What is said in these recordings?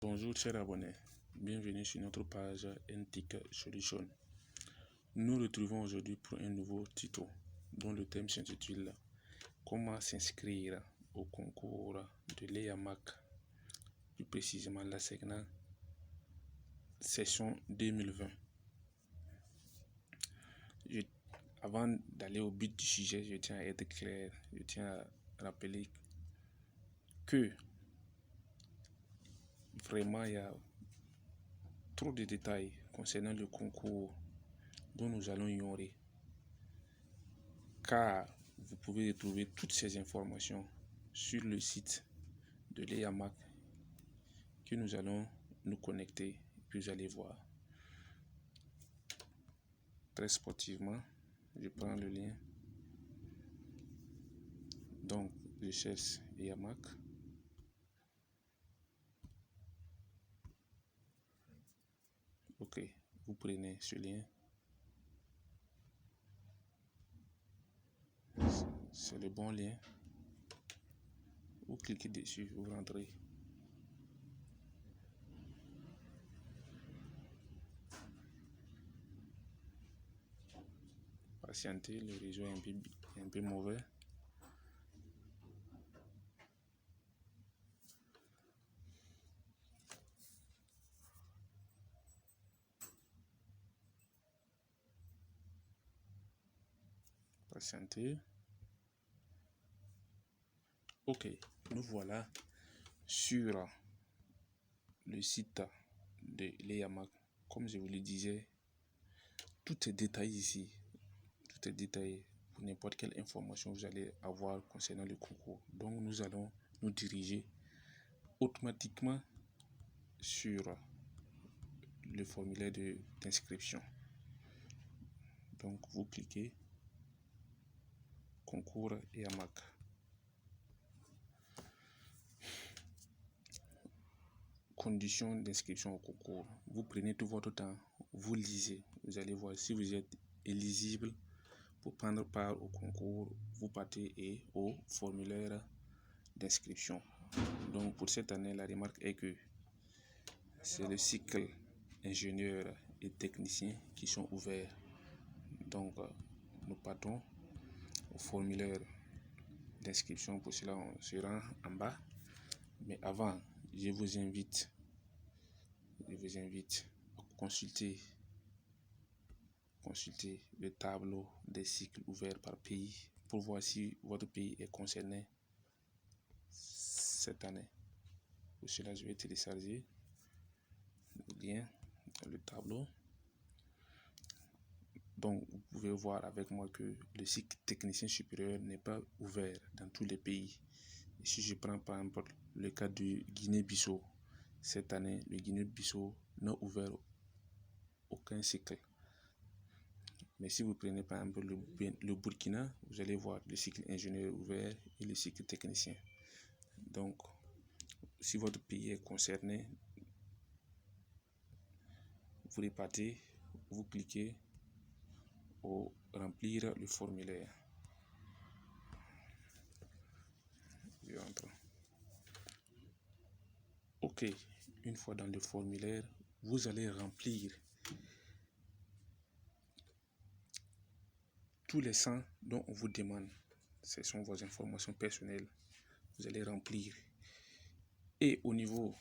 Bonjour chers abonnés, bienvenue sur notre page NTIC Solution. Nous retrouvons aujourd'hui pour un nouveau tuto dont le thème s'intitule Comment s'inscrire au concours de l'EAMAC, plus précisément la SECNA session 2020. Avant d'aller au but du sujet, je tiens à être clair, je tiens à rappeler que vraiment il y a trop de détails concernant le concours dont nous allons ignorer, car vous pouvez retrouver toutes ces informations sur le site de l'EAMAC que nous allons nous connecter et puis vous allez voir. Très sportivement, je prends le lien, donc je cherche EAMAC. Ok, vous prenez ce lien, c'est le bon lien, vous cliquez dessus, vous rentrez. Patientez, le réseau est un peu mauvais. Patientez. Ok, nous voilà sur le site de l'EAMAC. Comme je vous le disais, tout est détaillé ici. Tout est détaillé pour n'importe quelle information que vous allez avoir concernant le concours. Donc nous allons nous diriger automatiquement sur le formulaire d'inscription. Donc vous cliquez concours EAMAC. Conditions d'inscription au concours. Vous prenez tout votre temps, vous lisez, vous allez voir si vous êtes éligible pour prendre part au concours. Vous partez et au formulaire d'inscription. Donc pour cette année, la remarque est que c'est le cycle ingénieur et technicien qui sont ouverts. Donc nous partons au formulaire d'inscription. Pour cela, on se rend en bas. Mais avant, je vous invite à consulter le tableau des cycles ouverts par pays pour voir si votre pays est concerné cette année. Pour cela, je vais télécharger le lien dans le tableau. Donc, vous pouvez voir avec moi que le cycle technicien supérieur n'est pas ouvert dans tous les pays. Et si je prends par exemple le cas du Guinée-Bissau, cette année, le Guinée-Bissau n'a ouvert aucun cycle. Mais si vous prenez par exemple le Burkina, vous allez voir le cycle ingénieur ouvert et le cycle technicien. Donc, si votre pays est concerné, vous repartez, vous cliquez au remplir le formulaire. Je rentre. Ok, une fois dans le formulaire, vous allez remplir tous les champs dont on vous demande. Ce sont vos informations personnelles. Vous allez remplir. Et au niveau,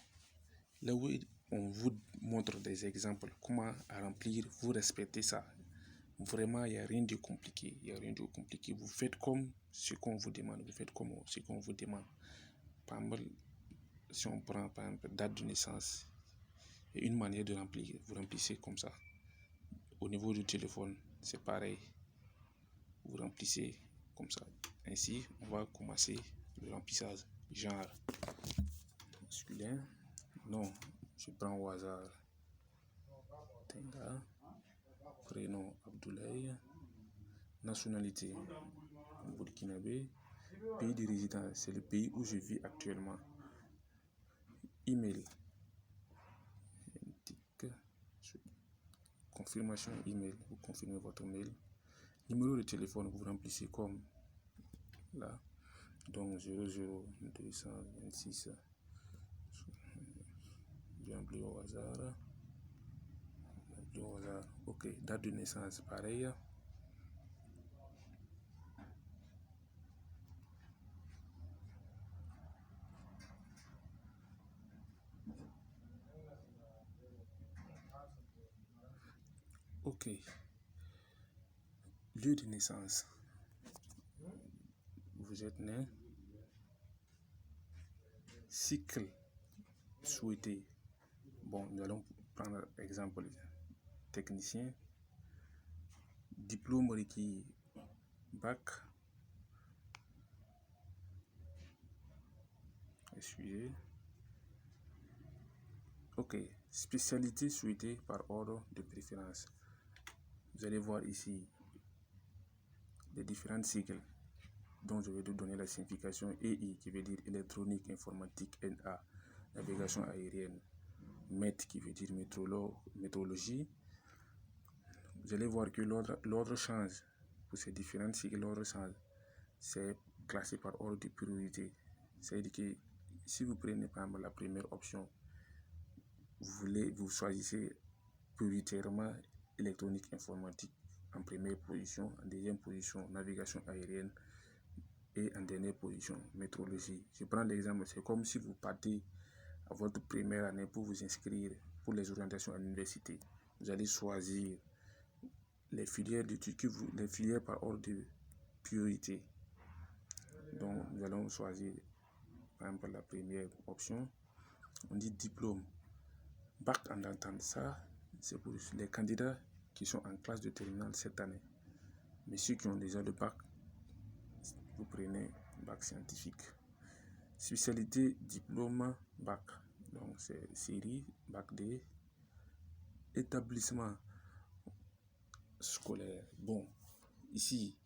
là où on vous montre des exemples, comment remplir, vous respectez ça. Vraiment, il n'y a rien de compliqué. Il n'y a rien de compliqué. Vous faites comme ce qu'on vous demande. Vous faites comme ce qu'on vous demande. Par exemple, si on prend par exemple date de naissance, et une manière de remplir, vous remplissez comme ça. Au niveau du téléphone, c'est pareil. Vous remplissez comme ça. Ainsi, on va commencer le remplissage. Genre masculin. Non, je prends au hasard. Tenga. Prénom Abdoulaye. Nationalité burkinabé. Pays de résidence, c'est le pays où je vis actuellement. Email. Confirmation email. Vous confirmez votre mail. Numéro de téléphone, vous remplissez comme là. Donc 00226 vais remplir au hasard. Ok, date de naissance, pareil. Ok, lieu de naissance. Vous êtes né. Cycle souhaité. Bon, nous allons prendre exemple technicien. Diplôme requis, bac. Excusez. Ok, spécialité souhaitée par ordre de préférence. Vous allez voir ici les différents cycles dont je vais vous donner la signification. EI qui veut dire électronique, informatique, NA, navigation aérienne, MET qui veut dire météorologie. Vous allez voir que l'ordre change. Pour ces différents cycles, l'ordre change. C'est classé par ordre de priorité. C'est-à-dire que si vous prenez par exemple la première option, vous choisissez prioritairement électronique informatique en première position, en deuxième position navigation aérienne et en dernière position météorologie. Je prends l'exemple, c'est comme si vous partez à votre première année pour vous inscrire pour les orientations à l'université. Vous allez choisir les filières d'études, les filières par ordre de priorité. Donc nous allons choisir par exemple la première option. On dit diplôme. Bac en entendant ça, c'est pour les candidats qui sont en classe de terminale cette année. Mais ceux qui ont déjà le bac, vous prenez bac scientifique. Spécialité, diplôme, bac. Donc c'est série, bac D. Établissement scolaire. Bon, ici,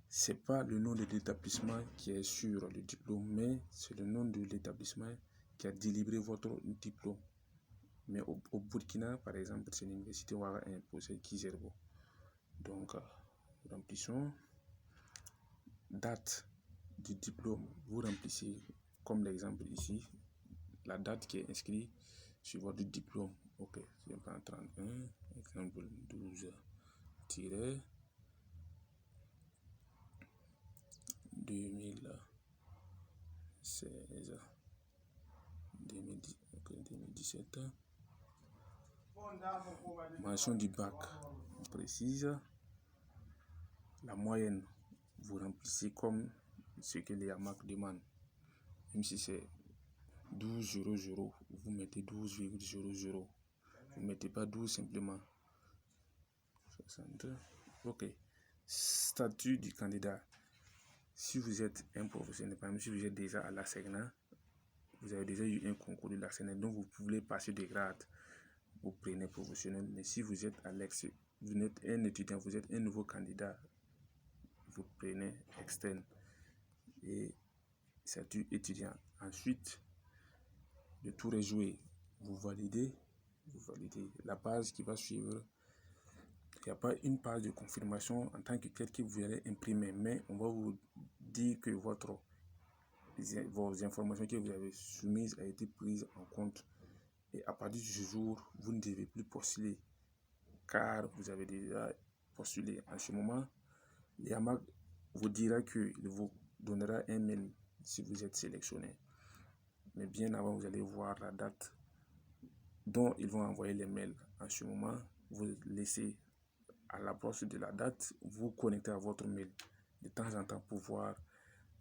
c'est pas le nom de l'établissement qui est sur le diplôme, mais c'est le nom de l'établissement qui a délivré votre diplôme. Mais au Burkina, par exemple, c'est l'université Ouaga imposée Kizerbo. Donc, remplissons. Date du diplôme, vous remplissez comme l'exemple ici, la date qui est inscrite sur votre diplôme. Ok, je prends 31, exemple 12 2016 2017. Mention du bac précise. La moyenne, vous remplissez comme ce que les AMAC demandent. Même si c'est 12,00, vous mettez 12,00. Vous ne mettez pas 12 simplement. 60. Ok. Statut du candidat. Si vous êtes un professionnel, par exemple, si vous êtes déjà à la SEGNA, vous avez déjà eu un concours de la SEGNA, donc vous pouvez passer des grades. Vous prenez professionnel. Mais si vous êtes à l'ex, vous êtes un étudiant, vous êtes un nouveau candidat, vous prenez externe et statut étudiant. Ensuite, le tour est joué. Vous validez la base qui va suivre. Il n'y a pas une page de confirmation en tant que tel que vous allez imprimer, mais on va vous dire que vos informations que vous avez soumises ont été prises en compte. Et à partir de ce jour, vous ne devez plus postuler car vous avez déjà postulé. En ce moment, l'IAMAC vous dira qu'il vous donnera un mail si vous êtes sélectionné. Mais bien avant, vous allez voir la date dont ils vont envoyer les mails. En ce moment, vous laissez à l'approche de la date, vous connectez à votre mail de temps en temps pour voir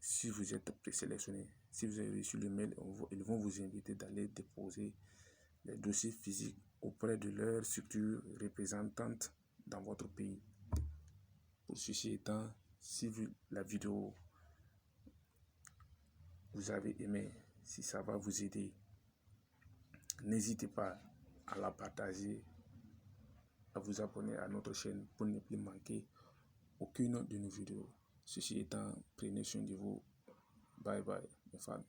si vous êtes présélectionné. Si vous avez reçu le mail, ils vont vous inviter d'aller déposer les dossiers physiques auprès de leur structure représentante dans votre pays. Pour ceci étant, si la vidéo vous avez aimé, si ça va vous aider, n'hésitez pas à la partager, à vous abonner à notre chaîne pour ne plus manquer aucune de nos vidéos. Ceci étant, prenez soin de vous. Bye bye, mes fans.